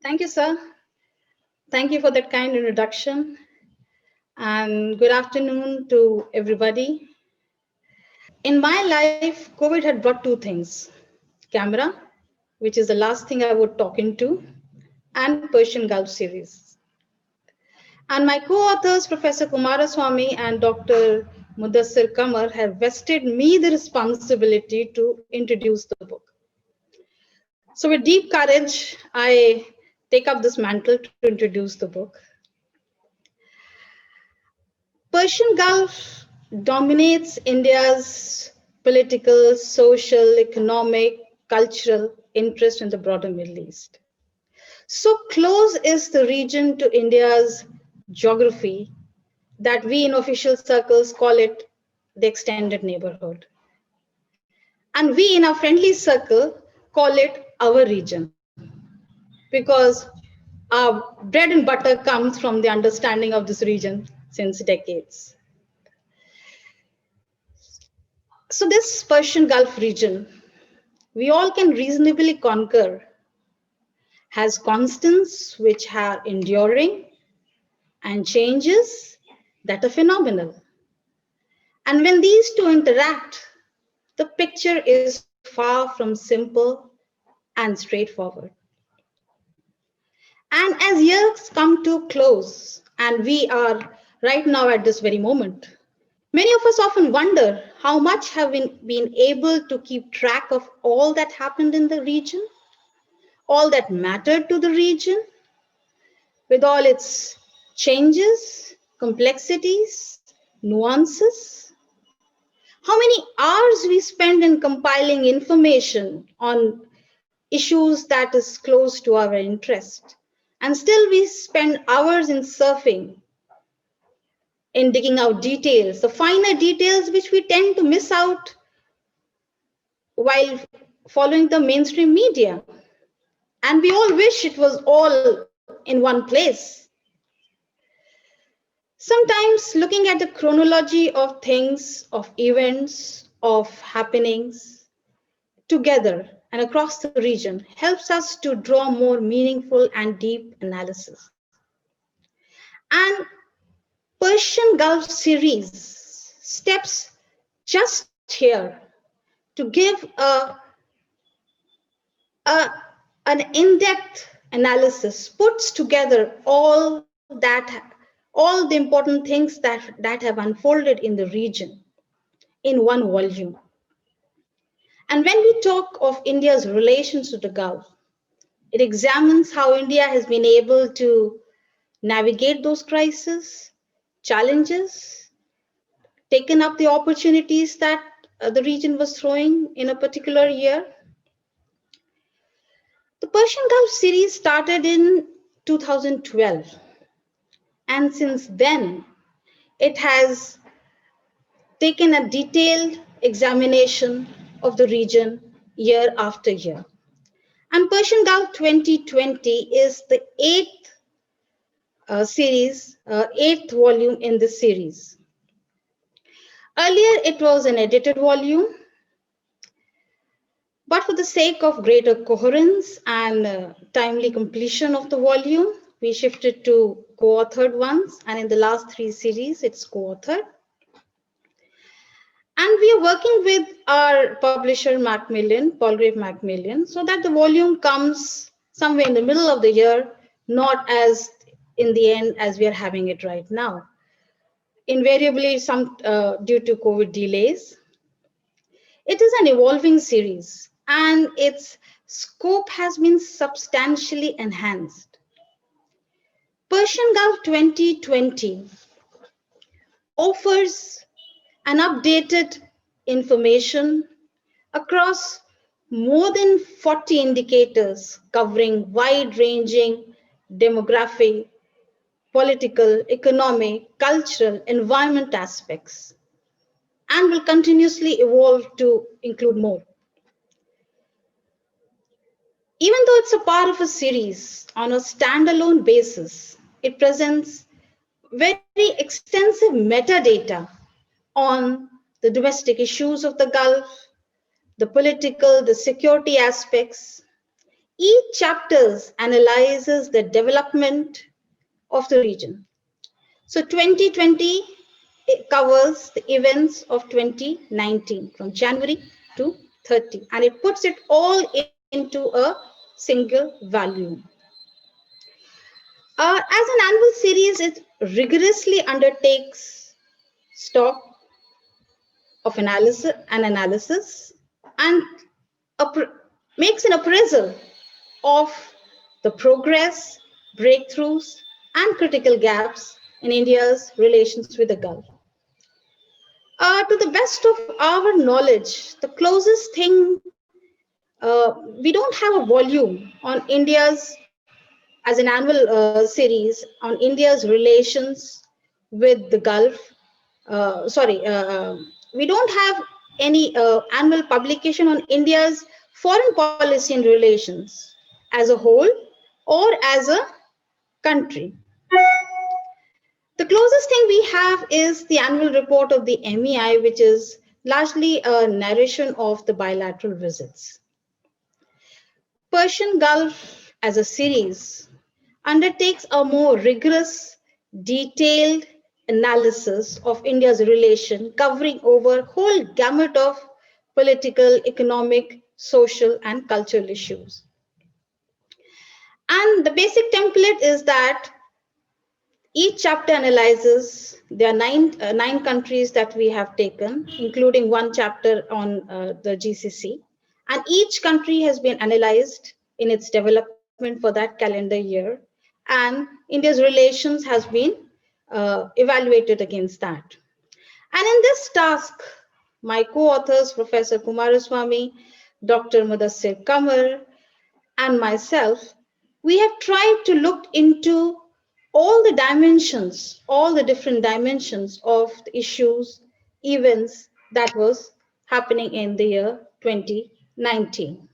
Thank you, sir. Thank you for that kind introduction. And good afternoon to everybody. In my life, COVID had brought two things: camera, which is the last thing I would talk into, and Persian Gulf series. And my co-authors, Professor Kumaraswamy and Dr. Mudassir Kamar, have vested me the responsibility to introduce the book. So with deep courage, I take up this mantle to introduce the book. Persian Gulf dominates India's political, social, economic, cultural interest in the broader Middle East. So close is the region to India's geography that we in official circles call it the extended neighborhood. And we in our friendly circle call it our region, because our bread and butter comes from the understanding of this region since decades. So this Persian Gulf region, we all can reasonably conquer, has constants which are enduring and changes that are phenomenal. And when these two interact, the picture is far from simple and straightforward. And as years come to close, and we are right now at this very moment, many of us often wonder how much have we been able to keep track of all that happened in the region, all that mattered to the region, with all its changes, complexities, nuances. How many hours we spend in compiling information on issues that is close to our interest. And still we spend hours in surfing, in digging out details, the finer details which we tend to miss out while following the mainstream media. And we all wish it was all in one place. Sometimes looking at the chronology of things, of events, of happenings together and across the region helps us to draw more meaningful and deep analysis. And Persian Gulf series steps just here to give an in-depth analysis, puts together all the important things that have unfolded in the region in one volume. And when we talk of India's relations to the Gulf, it examines how India has been able to navigate those crises, challenges, taken up the opportunities that the region was throwing in a particular year. The Persian Gulf series started in 2012. And since then, it has taken a detailed examination of the region year after year. And Persian Gulf 2020 is the eighth volume in this series. Earlier, it was an edited volume, but for the sake of greater coherence and timely completion of the volume, we shifted to co-authored ones, and in the last three series, it's co-authored. And we are working with our publisher, Macmillan, Palgrave Macmillan, so that the volume comes somewhere in the middle of the year, not as in the end as we are having it right now. Invariably, some due to COVID delays. It is an evolving series, and its scope has been substantially enhanced. Persian Gulf 2020 offers an updated information across more than 40 indicators covering wide-ranging demographic, political, economic, cultural, environment aspects, and will continuously evolve to include more. Even though it's a part of a series on a standalone basis, it presents very extensive metadata on the domestic issues of the Gulf, the political, the security aspects. Each chapter analyzes the development of the region. So 2020 it covers the events of 2019 from January to 30, and it puts it all into a single volume. As an annual series, it rigorously undertakes stock of analysis and makes an appraisal of the progress, breakthroughs, and critical gaps in India's relations with the Gulf. To the best of our knowledge, the closest thing, we don't have a volume on India's, as an annual series, on India's relations with the Gulf. We don't have any annual publication on India's foreign policy and relations as a whole or as a country. The closest thing we have is the annual report of the MEI, which is largely a narration of the bilateral visits. Persian Gulf as a series undertakes a more rigorous, detailed analysis of India's relation covering over whole gamut of political, economic, social, and cultural issues. And the basic template is that each chapter analyzes, there are nine countries that we have taken, including one chapter on the GCC. And each country has been analyzed in its development for that calendar year. And India's relations has been evaluated against that. And in this task, my co-authors, Professor Kumaraswamy, Dr. Mudassir Kamar, and myself, we have tried to look into all the dimensions, all the different dimensions of the issues, events that was happening in the year 2019.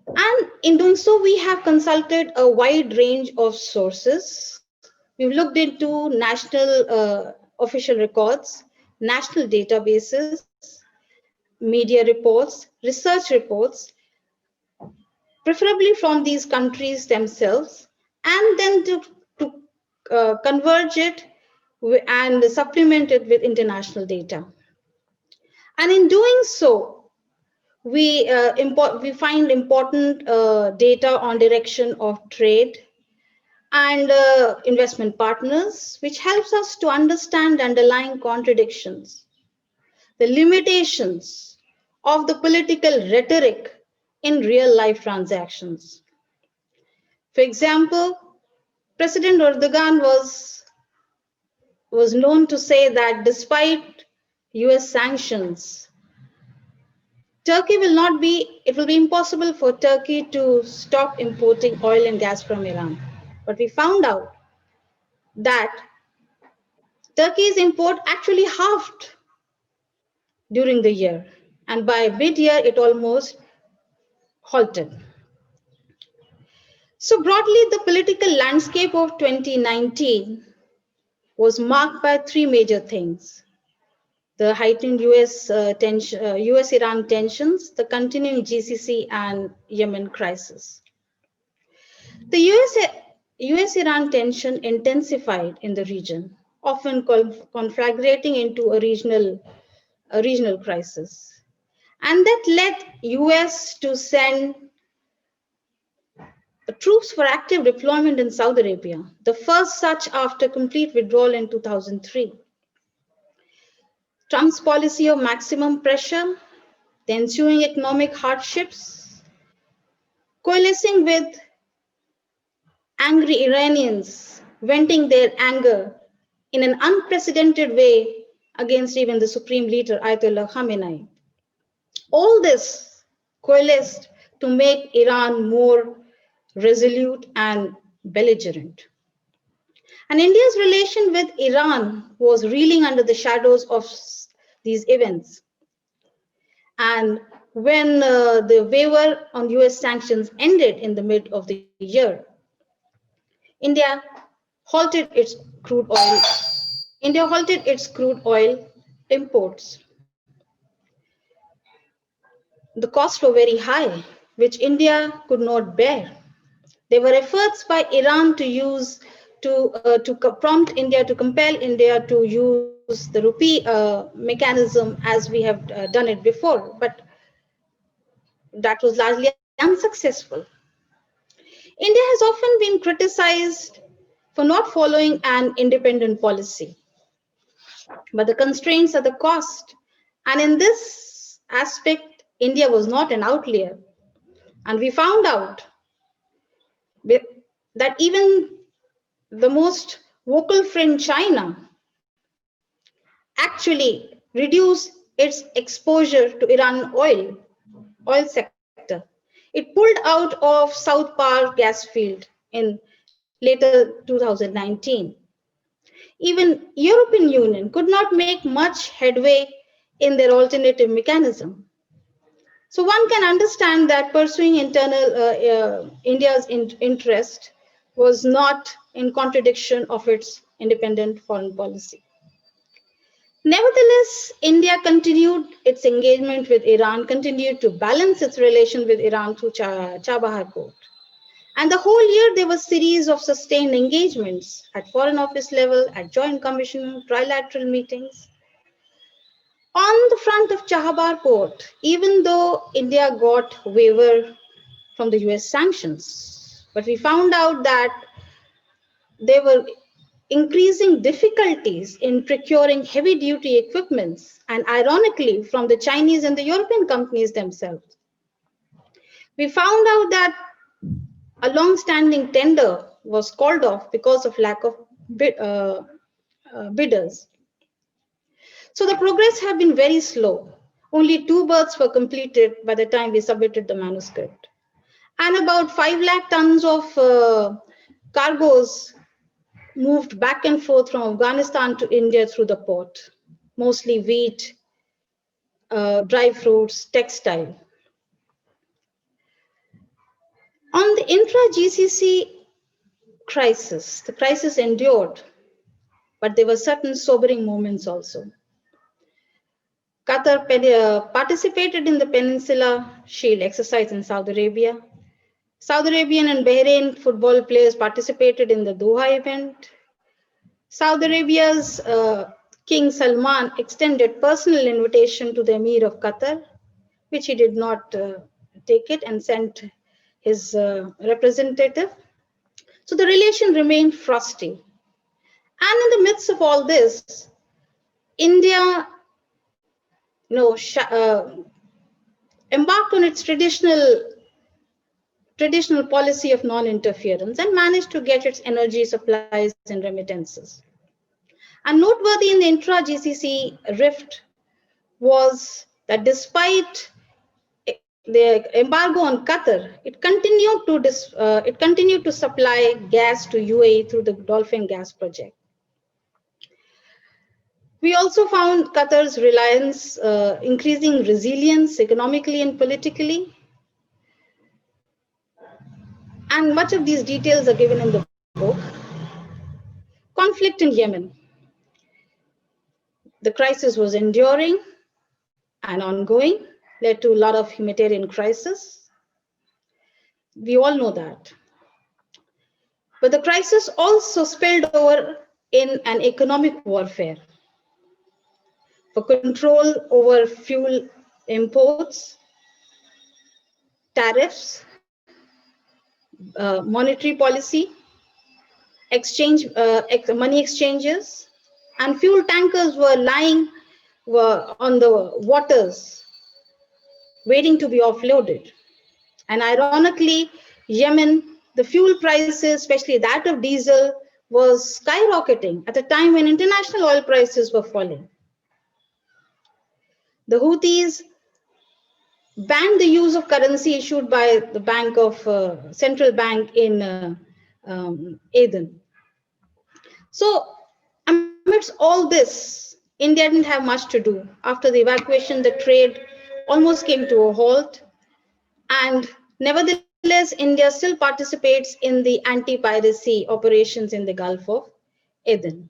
And in doing so, we have consulted a wide range of sources. We've looked into national official records, national databases, media reports, research reports, preferably from these countries themselves, and then to converge it and supplement it with international data. And in doing so, we find important data on direction of trade and investment partners, which helps us to understand underlying contradictions, the limitations of the political rhetoric in real life transactions. For example, President Erdogan was known to say that despite US sanctions, it will be impossible for Turkey to stop importing oil and gas from Iran. But we found out that Turkey's import actually halved during the year, and by mid-year it almost halted. So broadly, the political landscape of 2019 was marked by three major things: the heightened US-Iran tensions, the continuing GCC and Yemen crisis. The US-Iran tension intensified in the region, often conflagrating into a regional crisis. And that led US to send troops for active deployment in Saudi Arabia, the first such after complete withdrawal in 2003. Trump's policy of maximum pressure, the ensuing economic hardships, coalescing with angry Iranians, venting their anger in an unprecedented way against even the supreme leader, Ayatollah Khamenei. All this coalesced to make Iran more resolute and belligerent. And India's relation with Iran was reeling under the shadows of these events. And when the waiver on US sanctions ended in the mid of the year, India halted its crude oil imports. the costs were very high, which India could not bear. There were efforts by Iran to use to prompt India, to compel India to use the rupee mechanism as we have done it before, but that was largely unsuccessful. India has often been criticized for not following an independent policy, but the constraints are the cost. And in this aspect, India was not an outlier. And we found out that even the most vocal friend China actually reduced its exposure to Iran oil sector. It pulled out of South Par gas field in later 2019. Even European Union could not make much headway in their alternative mechanism. So one can understand that pursuing India's interest was not in contradiction of its independent foreign policy. Nevertheless, India continued its engagement with Iran, continued to balance its relation with Iran through Chabahar Port. And the whole year, there were a series of sustained engagements at Foreign Office level, at Joint Commission, trilateral meetings. On the front of Chabahar Port, even though India got waiver from the US sanctions, but we found out that there were increasing difficulties in procuring heavy duty equipments, and ironically from the Chinese and the European companies themselves. We found out that a long-standing tender was called off because of lack of bidders. So the progress had been very slow. Only 2 berths were completed by the time we submitted the manuscript. And about 5 lakh tons of cargoes moved back and forth from Afghanistan to India through the port, mostly wheat, dry fruits, textile. On the intra-GCC crisis, the crisis endured, but there were certain sobering moments also. Qatar participated in the Peninsula Shield exercise in Saudi Arabia. Saudi Arabian and Bahrain football players participated in the Doha event. Saudi Arabia's King Salman extended personal invitation to the Emir of Qatar, which he did not take it and sent his representative. So the relation remained frosty. And in the midst of all this, India embarked on its traditional policy of non-interference and managed to get its energy supplies and remittances. And noteworthy in the intra-GCC rift was that despite the embargo on Qatar, it continued to supply gas to UAE through the Dolphin gas project. We also found Qatar's reliance increasing resilience economically and politically. And much of these details are given in the book. Conflict in Yemen. The crisis was enduring and ongoing, led to a lot of humanitarian crisis. We all know that. But the crisis also spilled over in an economic warfare for control over fuel imports, tariffs, monetary policy, money exchanges, and fuel tankers were on the waters waiting to be offloaded. And ironically, Yemen, the fuel prices, especially that of diesel, was skyrocketing at a time when international oil prices were falling. The Houthis banned the use of currency issued by the central bank in Aden. So amidst all this, India didn't have much to do. After the evacuation, the trade almost came to a halt. And nevertheless, India still participates in the anti-piracy operations in the Gulf of Aden.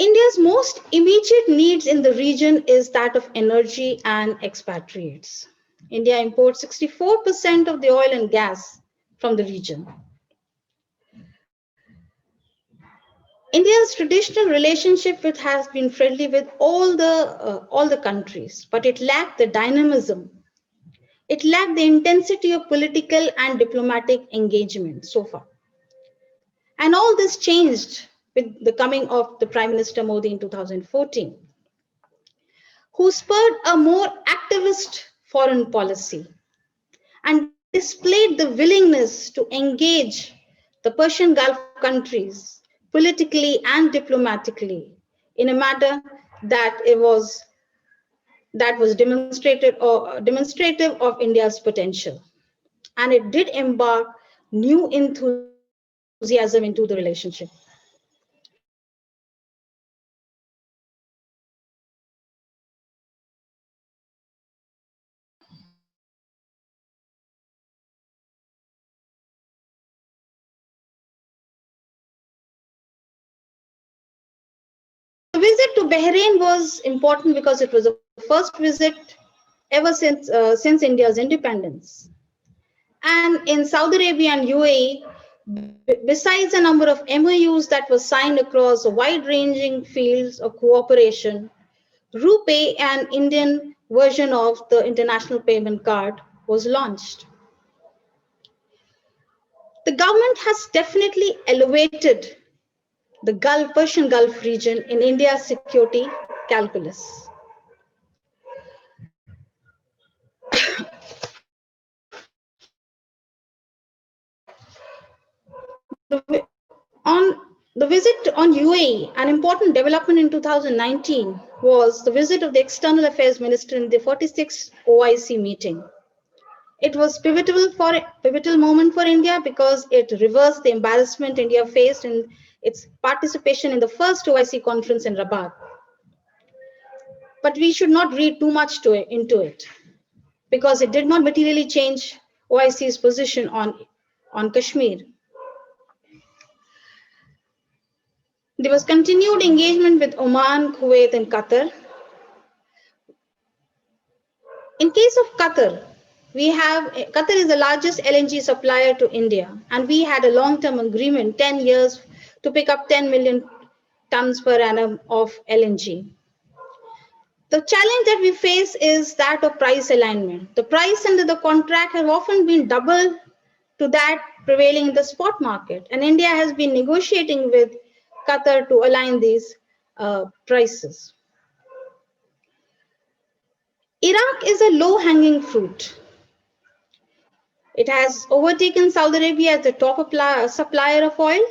India's most immediate needs in the region is that of energy and expatriates. India imports 64% of the oil and gas from the region. India's traditional relationship has been friendly with all the countries, but it lacked the dynamism. It lacked the intensity of political and diplomatic engagement so far. And all this changed with the coming of the Prime Minister Modi in 2014, who spurred a more activist foreign policy and displayed the willingness to engage the Persian Gulf countries politically and diplomatically in a matter that was demonstrative of India's potential. And it did embark new enthusiasm into the relationship. The visit to Bahrain was important because it was the first visit ever since India's independence. And in Saudi Arabia and UAE, besides a number of MOUs that were signed across wide-ranging fields of cooperation, RuPay, an Indian version of the international payment card, was launched. The government has definitely elevated the Persian Gulf region in India's security calculus. On the visit on UAE, an important development in 2019 was the visit of the External Affairs Minister in the 46th OIC meeting. It was pivotal moment for India because it reversed the embarrassment India faced in its participation in the first OIC conference in Rabat. But we should not read too much into it because it did not materially change OIC's position on Kashmir. There was continued engagement with Oman, Kuwait, and Qatar. In case of Qatar, Qatar is the largest LNG supplier to India, and we had a long-term agreement, 10 years, to pick up 10 million tons per annum of LNG. The challenge that we face is that of price alignment. The price under the contract has often been double to that prevailing in the spot market, and India has been negotiating with Qatar to align these prices. Iraq is a low-hanging fruit. It has overtaken Saudi Arabia as the top supplier of oil.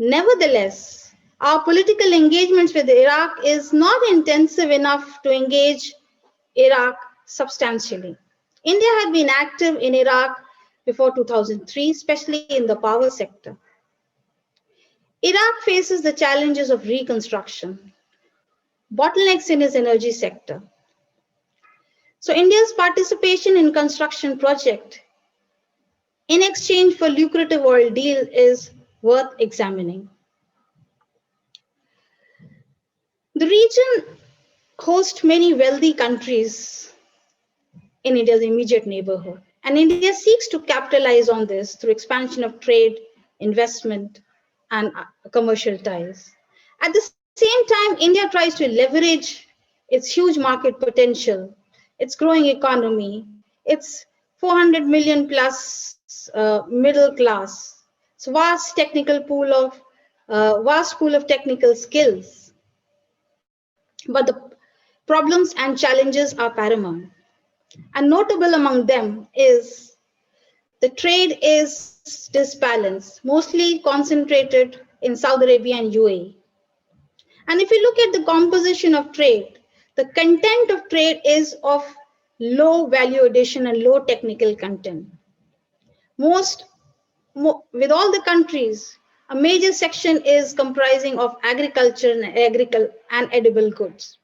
Nevertheless, our political engagements with Iraq is not intensive enough to engage Iraq substantially. India had been active in Iraq before 2003, especially in the power sector. Iraq faces the challenges of reconstruction, bottlenecks in its energy sector. So India's participation in construction project in exchange for lucrative oil deal is worth examining. The region hosts many wealthy countries in India's immediate neighborhood, and India seeks to capitalize on this through expansion of trade, investment, and commercial ties. At the same time, India tries to leverage its huge market potential, its growing economy, its 400 million plus middle class, its vast pool of technical skills. But the problems and challenges are paramount. And notable among them is the trade is disbalanced, mostly concentrated in Saudi Arabia and UAE. And if you look at the composition of trade, the content of trade is of low value addition and low technical content. With all the countries, a major section is comprising of agriculture and edible goods.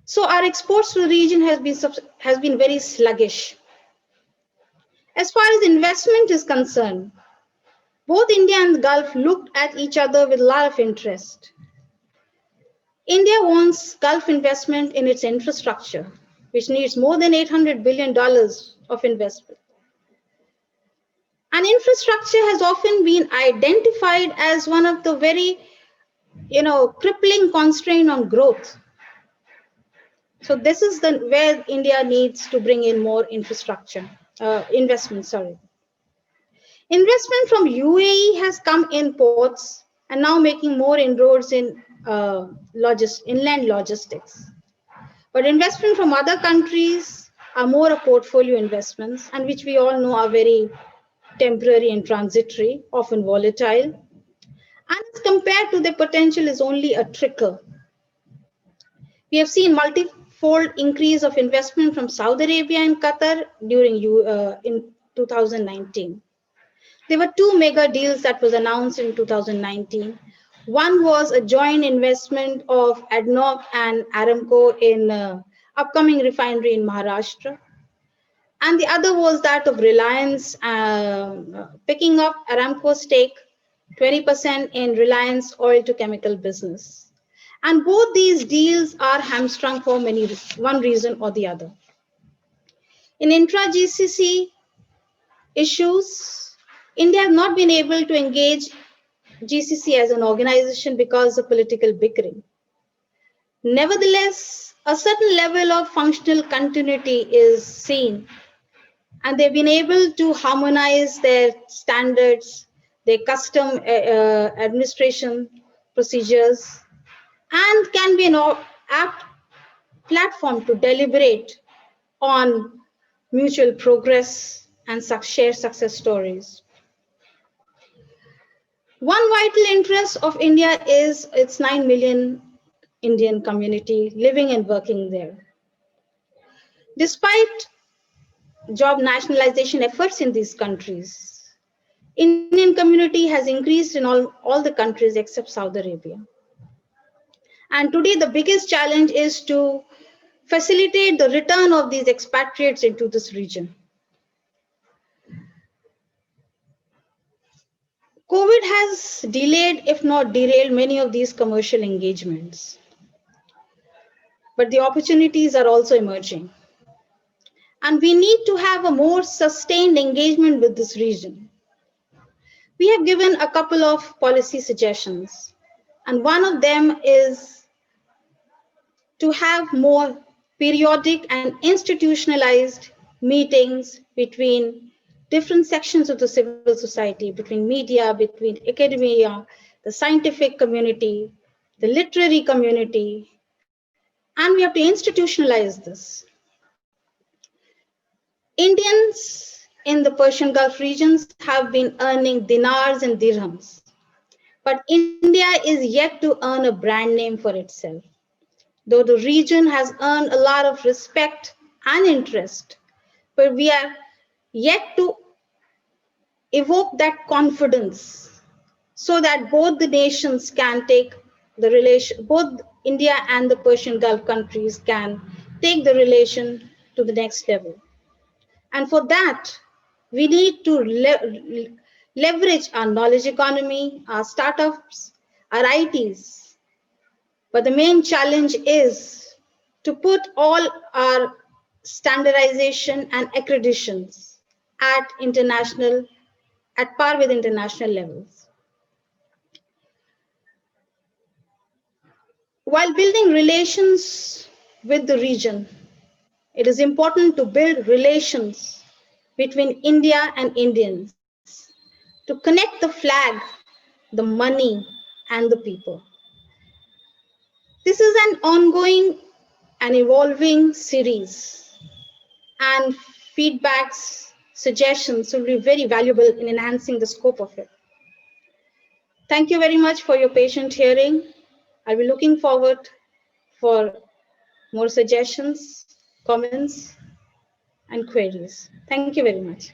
So our exports to the region has been very sluggish. As far as investment is concerned, Both India and the Gulf looked at each other with a lot of interest. India wants Gulf investment in its infrastructure, which needs more than $800 billion of investment. And infrastructure has often been identified as one of the very, crippling constraint on growth. So this is where India needs to bring in more infrastructure, investment, sorry. Investment from UAE has come in ports and now making more inroads in inland logistics. But investment from other countries are more of portfolio investments, and which we all know are very temporary and transitory, often volatile. And as compared to their potential is only a trickle. We have seen multi-fold increase of investment from Saudi Arabia and Qatar in 2019. There were two mega deals that was announced in 2019. One was a joint investment of ADNOC and Aramco in upcoming refinery in Maharashtra. And the other was that of Reliance picking up Aramco's stake, 20% in Reliance oil to chemical business. And both these deals are hamstrung for one reason or the other. In intra-GCC issues, India has not been able to engage GCC as an organization because of political bickering. Nevertheless, a certain level of functional continuity is seen, and they've been able to harmonize their standards, their custom administration procedures, and can be an apt platform to deliberate on mutual progress and share success stories. One vital interest of India is its 9 million Indian community living and working there. Despite job nationalization efforts in these countries, Indian community has increased in all the countries except Saudi Arabia. And today the biggest challenge is to facilitate the return of these expatriates into this region. COVID has delayed, if not derailed, many of these commercial engagements. But the opportunities are also emerging. And we need to have a more sustained engagement with this region. We have given a couple of policy suggestions, and one of them is to have more periodic and institutionalized meetings between different sections of the civil society, between media, between academia, the scientific community, the literary community, and we have to institutionalize this. Indians in the Persian Gulf regions have been earning dinars and dirhams, but India is yet to earn a brand name for itself. Though the region has earned a lot of respect and interest, but we are yet to evoke that confidence so that both the nations can take the relation, both India and the Persian Gulf countries can take the relation to the next level. And for that, we need to leverage our knowledge economy, our startups, our ITs. But the main challenge is to put all our standardization and accreditations at par with international levels. While building relations with the region, it is important to build relations between India and Indians, to connect the flag, the money, and the people. This is an ongoing and evolving series, and feedbacks, suggestions will be very valuable in enhancing the scope of it. Thank you very much for your patient hearing. I'll be looking forward for more suggestions, comments, and queries. Thank you very much.